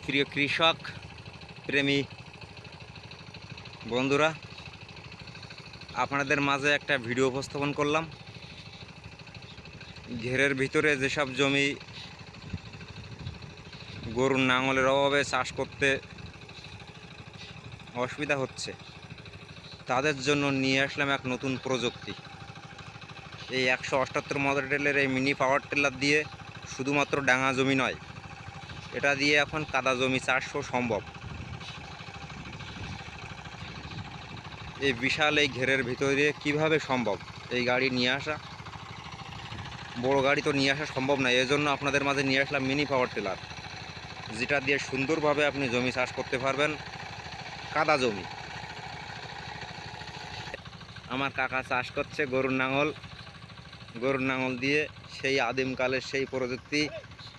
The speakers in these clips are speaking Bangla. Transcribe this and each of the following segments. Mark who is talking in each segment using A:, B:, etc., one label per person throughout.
A: প্রিয় কৃষক প্রেমী বন্ধুরা, আপনাদের মাঝে একটা ভিডিও উপস্থাপন করলাম। ঘেরের ভিতরে যেসব জমি গরুর নাঙলের অভাবে চাষ করতে অসুবিধা হচ্ছে, তাদের জন্য নিয়ে আসলাম এক নতুন প্রযুক্তি। এই 178 মডেলের এই মিনি পাওয়ার টিলার দিয়ে শুধুমাত্র ডাঙা জমি নয়, এটা দিয়ে এখন কাদা জমি চাষও সম্ভব। এই বিশাল এই ঘেরের ভিতরে কিভাবে সম্ভব এই গাড়ি নিয়ে আসা? বড় গাড়ি তো নিয়ে আসা সম্ভব নয়, এই জন্য আপনাদের মাঝে নিয়ে আসলাম মিনি পাওয়ার টিলার, যেটা দিয়ে সুন্দরভাবে আপনি জমি চাষ করতে পারবেন, কাদা জমি। আমার কাকা চাষ করছে গরুর নাঙল দিয়ে, সেই আদিমকালের সেই প্রযুক্তি।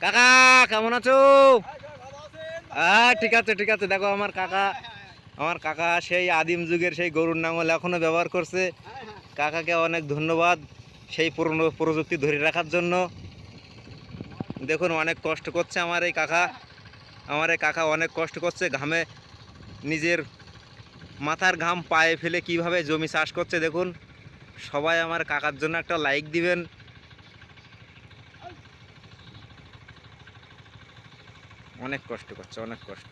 A: কাকা কেমন আছো? হ্যাঁ, ঠিক আছে ঠিক আছে। দেখো আমার কাকা সেই আদিম যুগের সেই গরুর নাঙল এখনো ব্যবহার করছে। কাকাকে অনেক ধন্যবাদ সেই পুরনো প্রযুক্তি ধরে রাখার জন্য। দেখুন, অনেক কষ্ট করছে আমার এই কাকা অনেক কষ্ট করছে, ঘামে নিজের মাথার ঘাম পায়ে ফেলে কিভাবে জমি চাষ করছে দেখুন। সবাই আমার কাকার জন্য একটা লাইক দিবেন। অনেক কষ্ট করছে, অনেক কষ্ট।